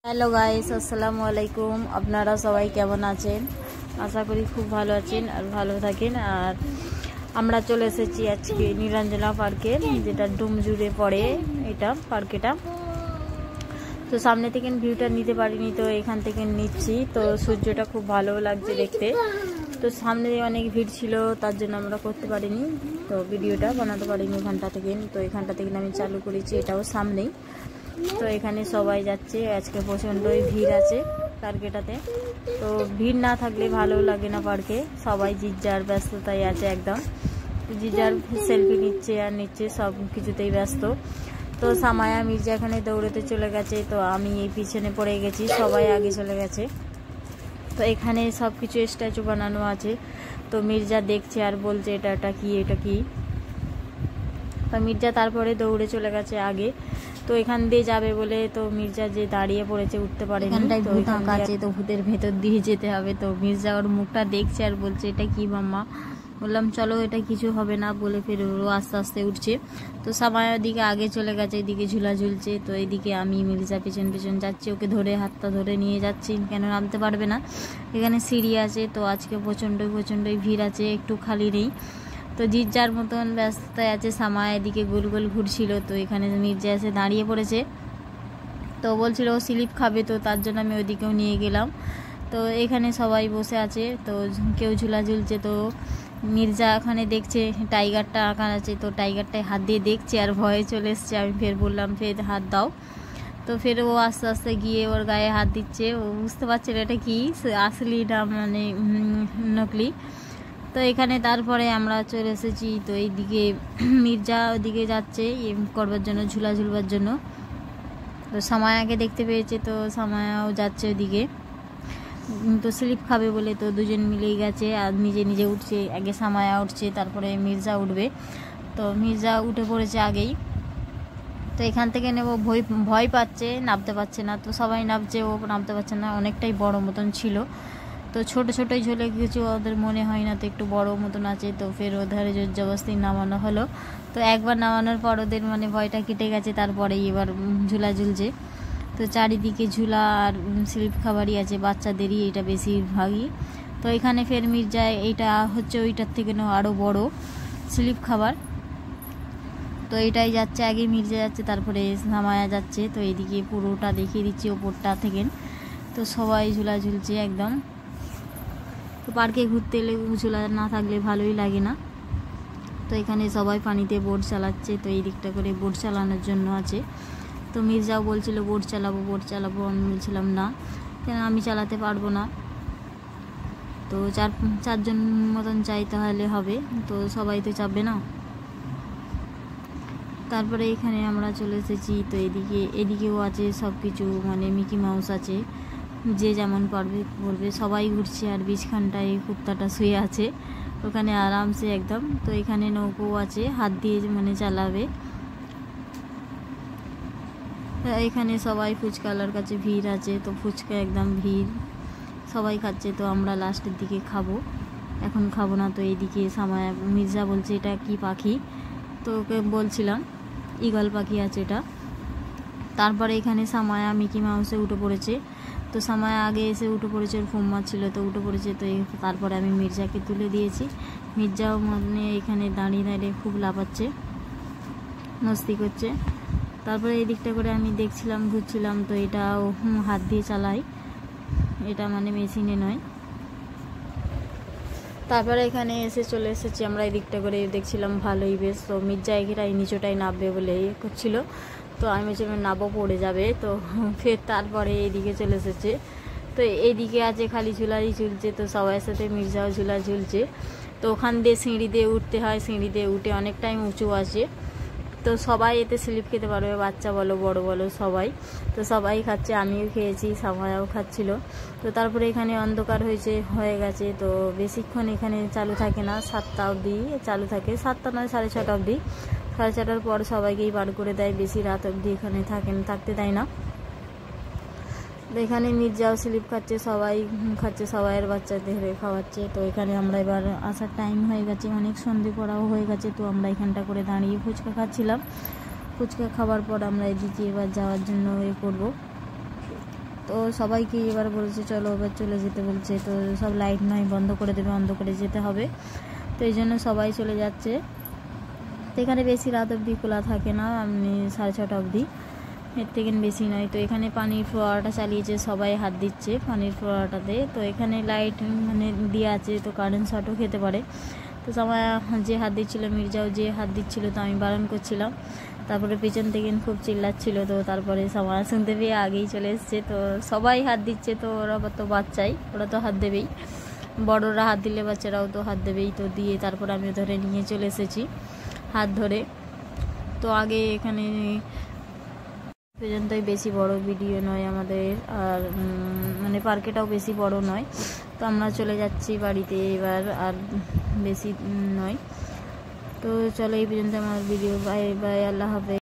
Hello guys, আসসালামু আলাইকুম। আপনারা সবাই কেমন আছেন? আশা করি খুব ভালো আছেন আর ভালো থাকেন। আর আমরা চলে এসেছি আজকে নীলাঞ্জনা পার্কে, যেটা ডুমজুড়ে পড়ে এটা পার্কেটা। তো সামনে থেকে ভিউটা নিতে পারিনি, তো এখান থেকে নিচ্ছি। তো সূর্যটা খুব ভালো লাগছে দেখতে। তো সামনে অনেক ভিড় ছিল, তার জন্য আমরা করতে পারিনি, তো ভিডিওটা বানাতে পারিনি ওখানটা থেকে। তো এখানটা থেকে আমি চালু করেছি, এটাও সামনেই। তো এখানে সবাই যাচ্ছে, আজকে প্রচণ্ডই ভিড় আছে পার্কেটাতে। তো ভিড় না থাকলে ভালো লাগে না পার্কে, সবাই যার ব্যস্ততায় আছে একদম, যার সেলফি নিচ্ছে আর নিচ্ছে, সব কিছুতেই ব্যস্ত। তো সামায়া মির্জা এখানে দৌড়তে চলে গেছে, তো আমি এই পিছনে পড়ে গেছি, সবাই আগে চলে গেছে। তো এখানে সব কিছু স্ট্যাচু বানানো আছে। তো মির্জা দেখছে আর বলছে এটা কি, এটা কি। তো মির্জা তারপরে দৌড়ে চলে গেছে আগে। তো এখান দিয়ে যাবে বলে তো মির্জা যে দাঁড়িয়ে পড়েছে, উঠতে পারে। ভূত আঁকা আছে, তো ভূতের ভেতর দিয়ে যেতে হবে। তো মির্জা ওর মুখটা দেখছে আর বলছে এটা কি মাম্মা। বললাম চলো, এটা কিছু হবে না বলে ফের ও আস্তে আস্তে উঠছে। তো সামায়ের দিকে আগে চলে গেছে, এদিকে ঝুলা ঝুলছে। তো এদিকে আমি মির্জা পেছন পেছন যাচ্ছি, ওকে ধরে হাতটা ধরে নিয়ে যাচ্ছি, কেন নামতে পারবে না। এখানে সিঁড়ি আছে, তো আজকে প্রচণ্ডই ভিড় আছে, একটু খালি নেই। তো যার মতন ব্যস্ততায় আছে। সামা এদিকে গোল গোল ঘুরছিল, তো এখানে মির্জা এসে দাঁড়িয়ে পড়েছে। তো বলছিল ও স্লিপ খাবে, তো তার জন্য আমি ওইদিকেও নিয়ে গেলাম। তো এখানে সবাই বসে আছে, তো কেউ ঝুলা ঝুলছে। তো মির্জা এখানে দেখছে টাইগারটা আঁকা আছে, তো টাইগারটায় হাত দিয়ে দেখছে আর ভয়ে চলে এসছে। আমি ফের বললাম ফের হাত দাও। তো ফের ও আস্তে আস্তে গিয়ে ওর গায়ে হাত দিচ্ছে। ও বুঝতে পারছে এটা কি আসলি না মানে নকলি। তো এখানে তারপরে আমরা চলে এসেছি। তো এইদিকে মির্জা ওইদিকে যাচ্ছে করবার জন্য, ঝুলা ঝুলবার জন্য। তো সামায়াকে দেখতে পেয়েছে, তো সামায়াও যাচ্ছে ওইদিকে। তো স্লিপ খাবে বলে তো দুজন মিলেই গেছে আর নিজে নিজে উঠছে। আগে সামায়া উঠছে, তারপরে মির্জা উঠবে। তো মির্জা উঠে পড়েছে আগেই। তো এখান থেকে নেব, ভয় পাচ্ছে, নামতে পারছে না। তো সবাই নামছে, ও নামতে পারছে না, অনেকটাই বড় মতন ছিল। তো ছোটোই ঝুলে কিছু ওদের মনে হয় না, তো একটু বড় মতন আছে। তো ফের ওধারে জোর জবরদস্তি নামানো হলো। তো একবার নামানোর পর ওদের মানে ভয়টা কেটে গেছে, তারপরে এবার ঝুলা ঝুলছে। তো চারিদিকে ঝুলা আর স্লিপ খাবারই আছে, বাচ্চাদেরই এটা বেশিরভাগই। তো এখানে ফের মির্জা এইটা হচ্ছে ওইটার থেকে আরও বড় স্লিপ খাবার। তো এটাই যাচ্ছে আগে, মির্জা যাচ্ছে, তারপরে সামায়া যাচ্ছে। তো এইদিকে পুরোটা দেখিয়ে দিচ্ছি ওপরটা থেকে। তো সবাই ঝুলা ঝুলছে একদম। তো পার্কে ঘুরতে এলে ঝুলা না থাকলে ভালোই লাগে না। তো এখানে সবাই পানিতে বোট চালাচ্ছে। তো এই দিকটা করে বোট চালানোর জন্য আছে। তো মির্জাও বলছিল বোট চালাবো। আমি বলছিলাম না, কেন আমি চালাতে পারবো না। তো চারজন মতন চাই তাহলে হবে, তো সবাই তো চাপবে না। তারপরে এখানে আমরা চলে এসেছি। তো এদিকেও আছে সব কিছু, মানে মিকি মাউস আছে, যে যেমন পারবে করবে। সবাই ঘুরছে আর বীজখানটায় কুত্তাটা শুয়ে আছে ওখানে আরামসে একদম। তো এখানে নৌকো আছে, হাত দিয়ে মানে চালাবে। এখানে সবাই ফুচকালার কাছে ভিড় আছে, তো ফুচকা একদম ভিড়, সবাই খাচ্ছে। তো আমরা লাস্টের দিকে খাবো, এখন খাবো না। তো এইদিকে সামায়া মির্জা বলছে এটা কি পাখি, তো ওকে বলছিলাম ঈগল পাখি আছে এটা। তারপরে এখানে সামায়া মিকি মাউসে উঠে পড়েছে। তো সামায়া আগে এসে উঠে পড়েছে, ওর ফোম ছিল, তো উঠে পড়েছে। তো তারপরে আমি মির্জাকে তুলে দিয়েছি। মির্জাও মানে এখানে দাঁড়িয়ে খুব লাফাচ্ছে, মস্তি করছে। তারপরে এই দিকটা করে আমি দেখছিলাম, ঘুরছিলাম। তো এটা হাত দিয়ে চালাই, এটা মানে মেশিনে নয়। তারপরে এখানে চলে এসেছি আমরা, এই দিকটা করে দেখছিলাম, ভালোই বেশ। তো মির্জা এখানে নিচটাই নামবে বলে করছিল। তো আমি বলছিলাম নাবো, পড়ে যাবে। তো ফের তারপরে এইদিকে চলে এসেছে। তো এইদিকে আছে খালি ঝুলাই ঝুলছে। তো সবাই সাথে মির্জাও ঝুলা ঝুলছে। তো ওখান দিয়ে সিঁড়ি দিয়ে উঠতে হয়, সিঁড়ি দিয়ে উঠে অনেক টাইম উঁচু আছে। তো সবাই এতে স্লিপ খেতে পারবে, বাচ্চা বলো বড় বলো সবাই। তো সবাই খাচ্ছে, আমিও খেয়েছি, সামায়াও খাচ্ছিল। তো তারপরে এখানে অন্ধকার হয়ে গেছে। তো বেশিক্ষণ এখানে চালু থাকে না, 7টা অবধি চালু থাকে, 7টা নয় 6:30 অবধি। 6:30টার পর সবাইকেই বার করে দেয়, বেশি রাত অবধি এখানে থাকতে দেয় না। তো এখানে মির্জাও স্লিপ খাচ্ছে, সবাই খাচ্ছে, সবাইয়ের বাচ্চাদের খাওয়াচ্ছে। তো এখানে আমরা এবার আসার টাইম হয়ে গেছে, অনেক সন্ধে পড়াও হয়ে গেছে। তো আমরা এখানটা করে দাঁড়িয়ে ফুচকা খাচ্ছিলাম। ফুচকা খাওয়ার পর আমরা এদিকে এবার যাওয়ার জন্য করবো। তো সবাইকে এবার বলছে চলো এবার চলে যেতে বলছে, তো সব লাইট নয় বন্ধ করে দেবে, বন্ধ করে যেতে হবে, তো এই জন্য সবাই চলে যাচ্ছে। তো এখানে বেশি রাত অবধি খোলা থাকে না, আপনি 6:30 অবধি, এর থেকে বেশি নয়। তো এখানে পানির ফোয়ারাটা চালিয়েছে, সবাই হাত দিচ্ছে পানির ফোয়ারাটাতে। তো এখানে লাইট মানে দিয়ে আছে, তো কারেন্ট শটও খেতে পারে। তো সবাই যে হাত দিচ্ছিলো, মির্জাও যে হাত দিচ্ছিলো, তো আমি বারণ করছিলাম। তারপরে পেছন থেকে খুব চিল্লাচ্ছিল, তো তারপরে সবাই শুনতে পেয়ে আগেই চলে এসছে। তো সবাই হাত দিচ্ছে, তো ওরা তো বাচ্চাই, ওরা তো হাত দেবেই, বড়রা হাত দিলে বাচ্চারাও তো হাত দেবেই। তো দিয়ে তারপর আমি ধরে নিয়ে চলে এসেছি হাত ধরে। তো আগে এখানে পর্যন্তই, বেশি বড় ভিডিও নয় আমাদের, আর মানে পার্কেটাও বেশি বড় নয়। তো আমরা চলে যাচ্ছি বাড়িতে এবার, আর বেশি নয়। তো চলো এই পর্যন্ত আমার ভিডিও, বাই বাই, আল্লাহ হাফেজ।